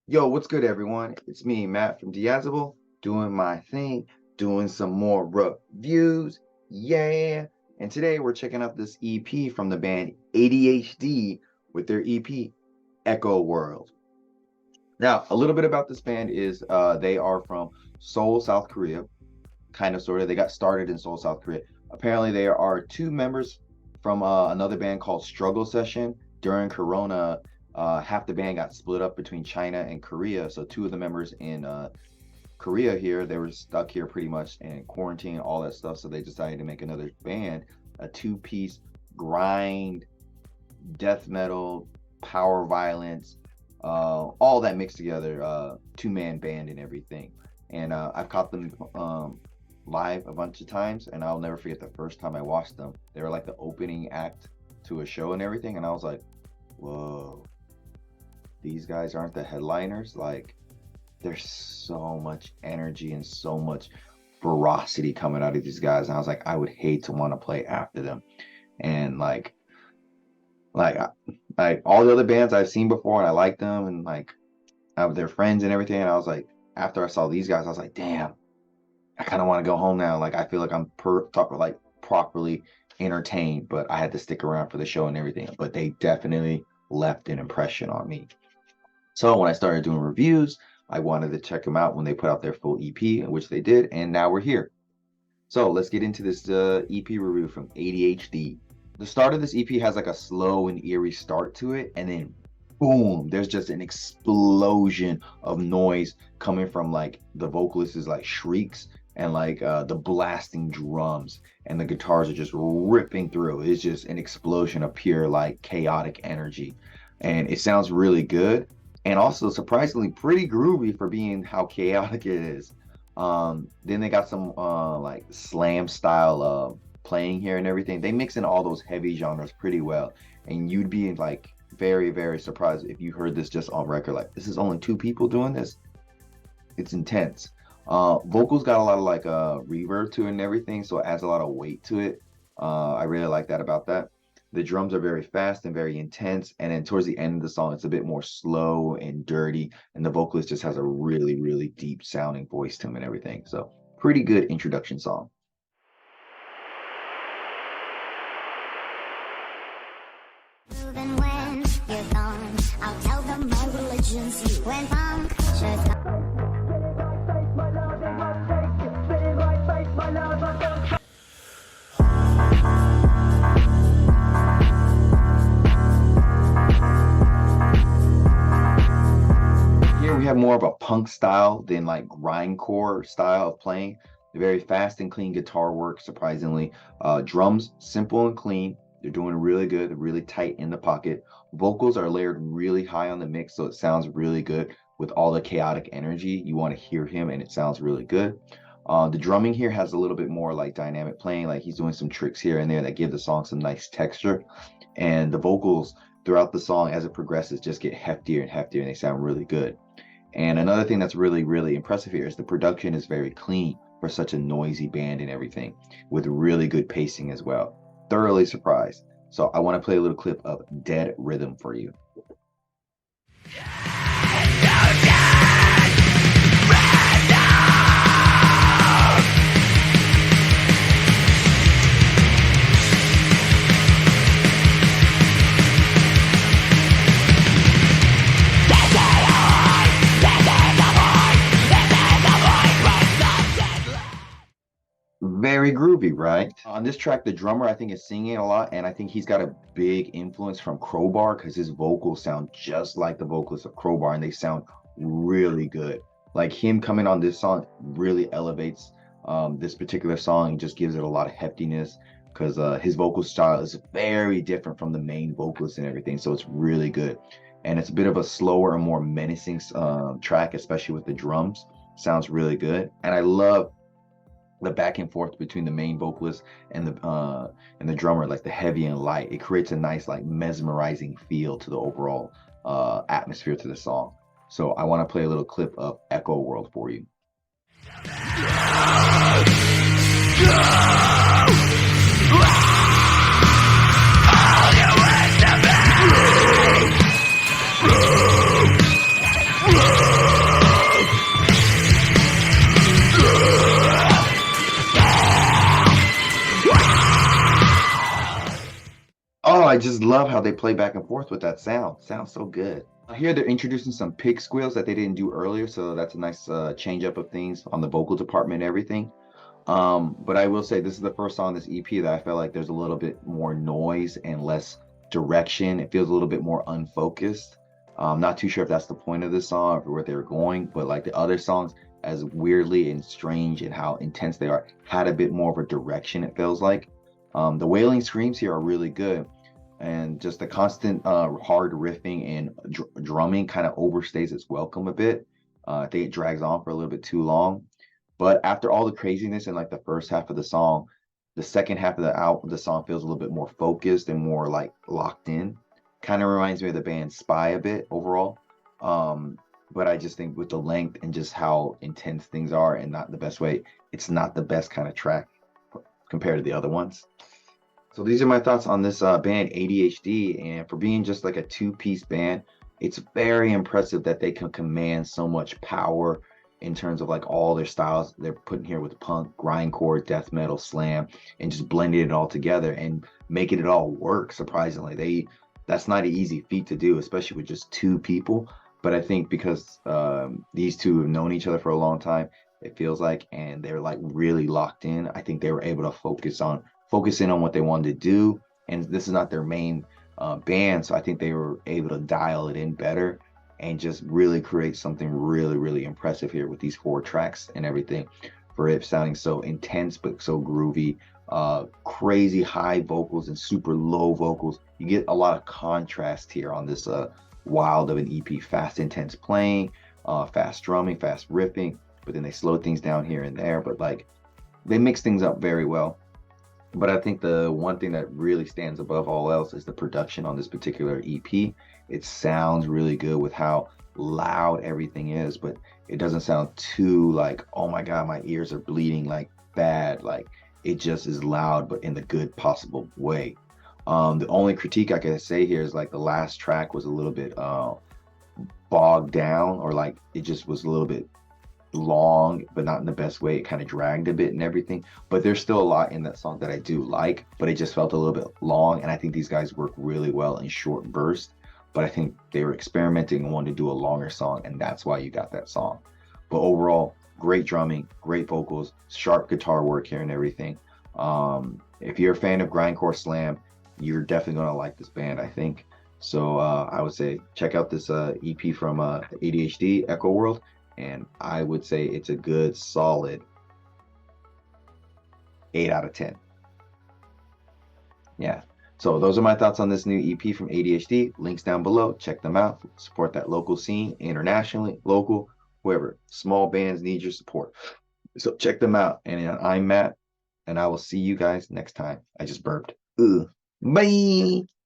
Yo, what's good, everyone? It's me, Matt from Diazable, doing my thing, doing some more reviews. Yeah. And today we're checking out this EP from the band ADHD with their EP, Echo World. Now, a little bit about this band is they are from Seoul, South Korea, kind of sort of. They got started in Seoul, South Korea. Apparently, there are two members from another band called Struggle Session. During Corona, half the band got split up between China and Korea. So two of the members in Korea here, they were stuck here pretty much in quarantine, all that stuff. So they decided to make another band, a two-piece grind, death metal, power violence, all that mixed together, two-man band and everything. And I've caught them live a bunch of times, and I'll never forget the first time I watched them. They were like the opening act to a show and everything, and I was like, whoa, these guys aren't the headliners. Like, there's so much energy and so much ferocity coming out of these guys, and I was like, I would hate to want to play after them. And like all the other bands I've seen before, and I like them, and like I have their friends and everything, and I was like, after I saw these guys, I was like, damn, I kind of want to go home now. Like, I feel like I'm properly entertained, but I had to stick around for the show and everything. But they definitely left an impression on me. So when I started doing reviews, I wanted to check them out when they put out their full EP, which they did, and now we're here. So let's get into this EP review from ADHD. The start of this EP has like a slow and eerie start to it, and then boom, there's just an explosion of noise coming from like the vocalist's like shrieks and like the blasting drums, and the guitars are just ripping through. It's just an explosion of pure like chaotic energy, and it sounds really good, and also surprisingly pretty groovy for being how chaotic it is. Then they got some like slam style playing here and everything. They mix in all those heavy genres pretty well, and you'd be like very, very surprised if you heard this just on record. Like, this is only two people doing this. It's intense. Vocals got a lot of like reverb to it and everything, so it adds a lot of weight to it. I really like that about that. The drums are very fast and very intense, and then towards the end of the song, it's a bit more slow and dirty, and the vocalist just has a really, really deep sounding voice to him and everything. So pretty good introduction song. Even when you're gone, I'll tell them my religion's you. When punctures Here we have more of a punk style than like grindcore style of playing. Very fast and clean guitar work, surprisingly. Drums, simple and clean. They're doing really good, really tight in the pocket. Vocals are layered really high on the mix, so it sounds really good with all the chaotic energy. You want to hear him, and it sounds really good. The drumming here has a little bit more like dynamic playing, like he's doing some tricks here and there that give the song some nice texture. And the vocals throughout the song as it progresses just get heftier and heftier, and they sound really good. And another thing that's really, really impressive here is the production is very clean for such a noisy band and everything, with really good pacing as well. Thoroughly surprised. So I want to play a little clip of Dead Rhythm for you. Very groovy, right? On this track, the drummer I think is singing a lot, and I think he's got a big influence from Crowbar, because his vocals sound just like the vocals of Crowbar, and they sound really good. Like, him coming on this song really elevates this particular song and just gives it a lot of heftiness, because his vocal style is very different from the main vocalist and everything, so it's really good. And it's a bit of a slower and more menacing track, especially with the drums. Sounds really good, and I love the back and forth between the main vocalist and the drummer, like the heavy and light. It creates a nice like mesmerizing feel to the overall atmosphere to the song. So I want to play a little clip of Echo World for you. All you I just love how they play back and forth with that sound. Sounds so good. Here they're introducing some pig squeals that they didn't do earlier, so that's a nice change up of things on the vocal department and everything. But I will say this is the first song on this EP that I felt like there's a little bit more noise and less direction. It feels a little bit more unfocused. Not too sure if that's the point of this song or where they were going, but like the other songs, as weirdly and strange and how intense they are, had a bit more of a direction, it feels like. The wailing screams here are really good, and just the constant hard riffing and drumming kind of overstays its welcome a bit. I think it drags on for a little bit too long. But after all the craziness in like the first half of the song, the second half of the song feels a little bit more focused and more like locked in. Kind of reminds me of the band Spy a bit overall. Um, but I just think with the length and just how intense things are and not the best way, it's not the best kind of track compared to the other ones. So these are my thoughts on this band ADHD, and for being just like a two-piece band, it's very impressive that they can command so much power in terms of like all their styles they're putting here with punk, grindcore, death metal, slam, and just blending it all together and making it all work. Surprisingly, that's not an easy feat to do, especially with just two people. But I think because these two have known each other for a long time, it feels like, and they're like really locked in. I think they were able to focus in on what they wanted to do. And this is not their main band, so I think they were able to dial it in better and just really create something really, really impressive here with these 4 tracks and everything, for it sounding so intense but so groovy. Crazy high vocals and super low vocals. You get a lot of contrast here on this wild of an EP. Fast, intense playing, fast drumming, fast riffing, but then they slow things down here and there. But like they mix things up very well. But I think the one thing that really stands above all else is the production on this particular EP. It sounds really good with how loud everything is, but it doesn't sound too like, oh my God, my ears are bleeding like bad. Like it just is loud, but in the good possible way. The only critique I can say here is like the last track was a little bit bogged down, or like it just was a little bit long, but not in the best way. It kind of dragged a bit and everything. But there's still a lot in that song that I do like, but it just felt a little bit long. And I think these guys work really well in short bursts. But I think they were experimenting and wanted to do a longer song, and that's why you got that song. But overall, great drumming, great vocals, sharp guitar work here and everything. If you're a fan of grindcore slam, you're definitely gonna like this band, I think. So I would say check out this EP from ADHD Echo World, and I would say it's a good solid 8 out of 10. Yeah. So those are my thoughts on this new EP from ADHD. Links down below. Check them out. Support that local scene, internationally, local, whoever. Small bands need your support. So check them out. And I'm Matt, and I will see you guys next time. I just burped. Ugh. Bye.